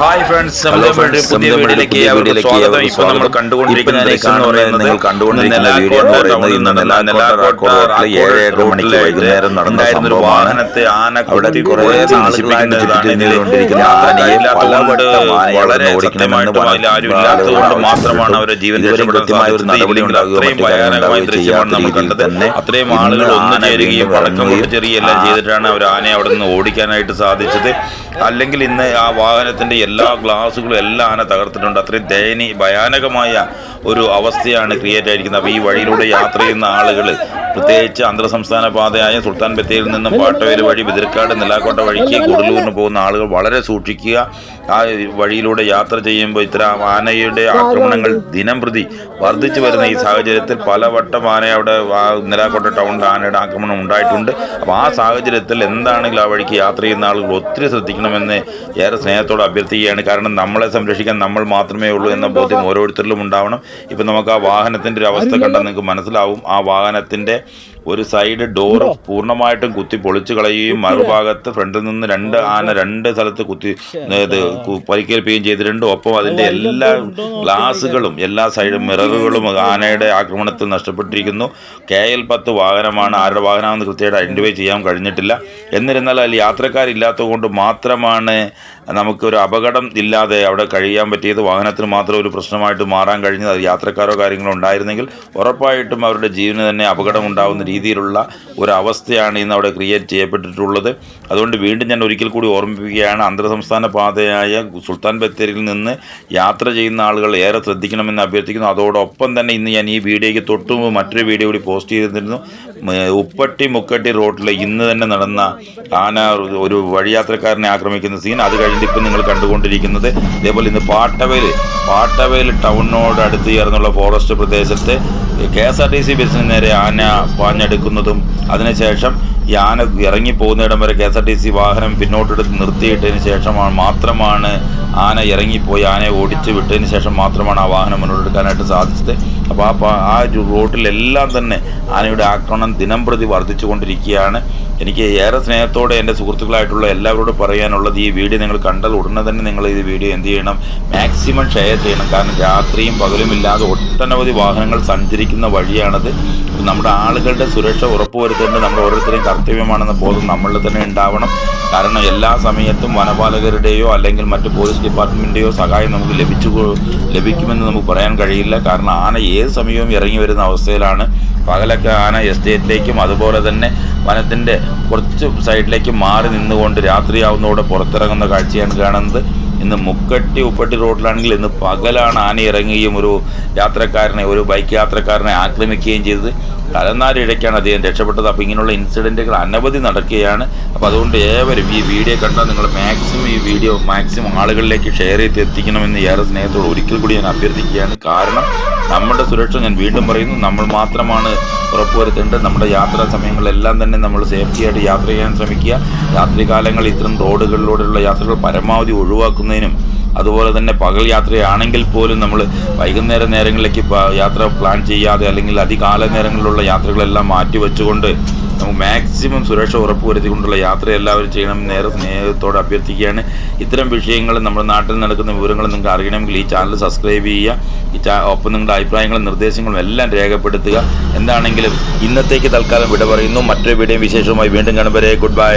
Hi friends, പുതിയ വീഡിയോയിലേക്ക് ഏവർക്കും സ്വാഗതം. ഇപ്പോൾ നമ്മൾ കണ്ടുകൊണ്ടിരിക്കുന്ന ദൃശ്യം എന്ന് പറയുന്നത് വൈകുന്നേരം നടന്ന ഒരു വാഹനത്തെ ആന കുത്തി വളരെ സത്യമായിട്ടും അതിൽ ആരും ഇല്ലാത്തതുകൊണ്ട് മാത്രമാണ് അവരെ ജീവൻ രക്ഷപ്പെടുത്താൻ അത്രയും ഭയാനകമായ ദൃശ്യമാണ് നമ്മൾ കണ്ടത്. അത്രയും ആളുകൾ ഒന്നു ചേരുകയും പടക്കം പൊട്ടിച്ചെറിയെല്ലാം ചെയ്തിട്ടാണ് അവർ ആനയെ അവിടെ നിന്ന് ഓടിക്കാനായിട്ട് സാധിച്ചത്. അല്ലെങ്കിൽ ഇന്ന് ആ വാഹനത്തിന്റെ എല്ലാ ഗ്ലാസുകളും എല്ലാം ആന തകർത്തിട്ടുണ്ട്. അത്രയും ഭയാനകമായ ഒരു അവസ്ഥയാണ് ക്രിയേറ്റ് ആയിരിക്കുന്നത്. അപ്പോൾ ഈ വഴിയിലൂടെ യാത്ര ചെയ്യുന്ന ആളുകൾ, പ്രത്യേകിച്ച് അന്തർ സംസ്ഥാന പാതയായ സുൽത്താൻ ബത്തേരിയിൽ നിന്നും പാട്ടവേല് വഴി ബദിർക്കാട് നിലാക്കോട്ട വഴിക്ക് കൊടുലൂരിന് പോകുന്ന ആളുകൾ വളരെ സൂക്ഷിക്കുക. ആ വഴിയിലൂടെ യാത്ര ചെയ്യുമ്പോൾ ഇത്തരം ആനയുടെ ആക്രമണങ്ങൾ ദിനം പ്രതി വർദ്ധിച്ചു വരുന്ന ഈ സാഹചര്യത്തിൽ പലവട്ടം ആന അവിടെ നിലാക്കോട്ട ടൗണിൽ ആനയുടെ ആക്രമണം ഉണ്ടായിട്ടുണ്ട്. അപ്പോൾ ആ സാഹചര്യത്തിൽ എന്താണെങ്കിലും ആ വഴിക്ക് യാത്ര ചെയ്യുന്ന ആളുകൾ ഒത്തിരി ശ്രദ്ധിക്കണമെന്ന് ഏറെ സ്നേഹത്തോടെ അഭ്യർത്ഥിക്കുകയാണ്. കാരണം നമ്മളെ സംരക്ഷിക്കാൻ നമ്മൾ മാത്രമേ ഉള്ളൂ എന്ന ബോധ്യം ഓരോരുത്തരിലും ഉണ്ടാവണം. ഇപ്പം നമുക്ക് ആ വാഹനത്തിൻ്റെ ഒരു അവസ്ഥ കണ്ടാൽ നിങ്ങൾക്ക് മനസ്സിലാവും. ആ വാഹനത്തിൻ്റെ ഒരു സൈഡ് ഡോർ പൂർണ്ണമായിട്ടും കുത്തി പൊളിച്ചു കളയുകയും മറുഭാഗത്ത് ഫ്രണ്ടിൽ നിന്ന് രണ്ട് സ്ഥലത്ത് പരിക്കേൽപ്പിക്കുകയും ചെയ്തിട്ടുണ്ട്. ഒപ്പം അതിൻ്റെ എല്ലാ ഗ്ലാസുകളും എല്ലാ സൈഡ് മിററുകളും ആനയുടെ ആക്രമണത്തിൽ നഷ്ടപ്പെട്ടിരിക്കുന്നു. KL10 വാഹനമാണ്. ആരുടെ വാഹനമാണെന്ന് കൃത്യമായിട്ട് ഐഡൻറ്റിഫൈ ചെയ്യാൻ കഴിഞ്ഞിട്ടില്ല. എന്നിരുന്നാൽ അതിൽ യാത്രക്കാരില്ലാത്തത് കൊണ്ട് മാത്രമാണ് നമുക്കൊരു അപകടം ഇല്ലാതെ അവിടെ കഴിയാൻ പറ്റിയത്. വാഹനത്തിന് മാത്രം ഒരു പ്രശ്നമായിട്ട് മാറാൻ കഴിഞ്ഞത്. അത് യാത്രക്കാരോ കാര്യങ്ങളോ ഉണ്ടായിരുന്നെങ്കിൽ ഉറപ്പായിട്ടും അവരുടെ ജീവന് തന്നെ അപകടം ഉണ്ടാകുന്ന രീതിയിലുള്ള ഒരു അവസ്ഥയാണ് ഇന്ന് അവിടെ ക്രിയേറ്റ് ചെയ്യപ്പെട്ടിട്ടുള്ളത്. അതുകൊണ്ട് വീണ്ടും ഞാൻ ഒരിക്കൽ കൂടി ഓർമ്മിപ്പിക്കുകയാണ്, അന്തർ സംസ്ഥാന പാതയായ സുൽത്താൻ ബത്തേരിയിൽ നിന്ന് യാത്ര ചെയ്യുന്ന ആളുകൾ ഏറെ ശ്രദ്ധിക്കണമെന്ന് അഭ്യർത്ഥിക്കുന്നു. അതോടൊപ്പം തന്നെ ഇന്ന് ഞാൻ ഈ വീഡിയോയ്ക്ക് തൊട്ടുമുമ്പ് മറ്റൊരു വീഡിയോ കൂടി പോസ്റ്റ് ചെയ്തിരുന്നു. ഉപ്പട്ടി മുക്കട്ടി റോഡിൽ ഇന്ന് തന്നെ നടന്ന ആന ഒരു വഴിയാത്രക്കാരനെ ആക്രമിക്കുന്ന സീൻ. അത് കഴിഞ്ഞിട്ട് ഇപ്പം നിങ്ങൾ കണ്ടുകൊണ്ടിരിക്കുന്നത് ഇതേപോലെ ഇന്ന് പാട്ടവേൽ ടൗണിനോട് അടുത്ത് ചേർന്നുള്ള ഫോറസ്റ്റ് പ്രദേശത്ത് KSRTC ബസ്സിന് നേരെ ആന പാഞ്ഞെടുക്കുന്നതും അതിനുശേഷം ഈ ആന ഇറങ്ങിപ്പോകുന്നിടം വരെ KSRTC വാഹനം പിന്നോട്ടെടുത്ത് നിർത്തിയിട്ടതിന് ശേഷമാണ് മാത്രമാണ് ആന ഇറങ്ങിപ്പോയി ആനയെ ഓടിച്ച് വിട്ടതിന് ശേഷം മാത്രമാണ് ആ വാഹനം മുന്നോട്ടെടുക്കാനായിട്ട് സാധിച്ചത്. അപ്പോൾ ആ റോഡിലെല്ലാം തന്നെ ആനയുടെ ആക്രമണം ദിനം പ്രതി വർദ്ധിച്ചു കൊണ്ടിരിക്കുകയാണ്. എനിക്ക് ഏറെ സ്നേഹത്തോടെ എൻ്റെ സുഹൃത്തുക്കളായിട്ടുള്ള എല്ലാവരോടും പറയാനുള്ളത്, ഈ വീഡിയോ നിങ്ങൾ കണ്ടാൽ ഉടനെ തന്നെ നിങ്ങൾ ഈ വീഡിയോ എന്ത് ചെയ്യണം, മാക്സിമം ഷെയർ ചെയ്യണം. കാരണം രാത്രിയും പകലുമില്ലാതെ ഒട്ടനവധി വാഹനങ്ങൾ സഞ്ചരിക്കുന്ന വഴിയാണത്. നമ്മുടെ ആളുകളുടെ സുരക്ഷ ഉറപ്പുവരുത്തേണ്ടത് നമ്മുടെ ഓരോരുത്തരെയും കർത്തവ്യമാണെന്ന ബോധം നമ്മളിൽ തന്നെ ഉണ്ടാവണം. കാരണം എല്ലാ സമയത്തും വനപാലകരുടെയോ അല്ലെങ്കിൽ മറ്റ് പോലീസ് ഡിപ്പാർട്ട്മെൻറ്റിൻ്റെയോ സഹായം നമുക്ക് ലഭിക്കുമെന്ന് നമുക്ക് പറയാൻ കഴിയില്ല. കാരണം ആന ഏത് സമയവും ഇറങ്ങി വരുന്ന അവസ്ഥയിലാണ്. പകലൊക്കെ ആന എസ്റ്റേറ്റിലേക്കും അതുപോലെ തന്നെ വനത്തിൻ്റെ കുറച്ച് സൈഡിലേക്ക് മാറി നിന്നുകൊണ്ട് രാത്രിയാവുന്നതോടെ പുറത്തിറങ്ങുന്ന കാഴ്ചയാണ് കാണുന്നത്. ഇന്ന് ഉപ്പട്ടി റോഡിലാണെങ്കിൽ ഇന്ന് പകലാണ് ആന ഇറങ്ങുകയും ഒരു ബൈക്ക് യാത്രക്കാരനെ ആക്രമിക്കുകയും ചെയ്തത്. തലനാരിഴയ്ക്കാണ് അദ്ദേഹം രക്ഷപ്പെട്ടത്. അപ്പോൾ ഇങ്ങനെയുള്ള ഇൻസിഡൻറ്റുകൾ അനവധി നടക്കുകയാണ്. അപ്പോൾ അതുകൊണ്ട് ഏവരും ഈ വീഡിയോ കണ്ടാൽ നിങ്ങൾ മാക്സിമം ആളുകളിലേക്ക് ഷെയർ ചെയ്ത് എത്തിക്കണമെന്ന് ഏറെ സ്നേഹത്തോട് ഒരിക്കൽ കൂടി ഞാൻ അഭ്യർത്ഥിക്കുകയാണ്. കാരണം നമ്മുടെ സുരക്ഷ, ഞാൻ വീണ്ടും പറയുന്നു, നമ്മൾ മാത്രമാണ് ഉറപ്പുവരുത്തേണ്ടത്. നമ്മുടെ യാത്രാ സമയങ്ങളെല്ലാം തന്നെ നമ്മൾ സേഫ്റ്റിയായിട്ട് യാത്ര ചെയ്യാൻ ശ്രമിക്കുക. രാത്രികാലങ്ങൾ ഇത്തരം റോഡുകളിലൂടെയുള്ള യാത്രകൾ പരമാവധി ഒഴിവാക്കുന്നതിനും അതുപോലെ തന്നെ പകൽ യാത്രയാണെങ്കിൽ പോലും നമ്മൾ വൈകുന്നേര നേരങ്ങളിലേക്ക് യാത്ര പ്ലാൻ ചെയ്യാതെ അല്ലെങ്കിൽ അതികാല നേരങ്ങളിലുള്ള യാത്രകളെല്ലാം മാറ്റിവെച്ചുകൊണ്ട് നമുക്ക് മാക്സിമം സുരക്ഷ ഉറപ്പുവരുത്തിക്കൊണ്ടുള്ള യാത്ര എല്ലാവരും ചെയ്യണമെന്ന് നേരെ സ്നേഹത്തോടെ അഭ്യർത്ഥിക്കുകയാണ്. ഇത്തരം വിഷയങ്ങൾ നമ്മുടെ നാട്ടിൽ നടക്കുന്ന വിവരങ്ങൾ നിങ്ങൾക്ക് അറിയണമെങ്കിൽ ഈ ചാനൽ സബ്സ്ക്രൈബ് ചെയ്യുക. ഒപ്പം നിങ്ങളുടെ അഭിപ്രായങ്ങളും നിർദ്ദേശങ്ങളും എല്ലാം രേഖപ്പെടുത്തുക. എന്താണെങ്കിലും ഇന്നത്തേക്ക് തൽക്കാലം വിട പറയുന്നു. മറ്റൊരു വീഡിയോ വിശേഷവുമായി വീണ്ടും കാണും വരെ ഗുഡ് ബൈ.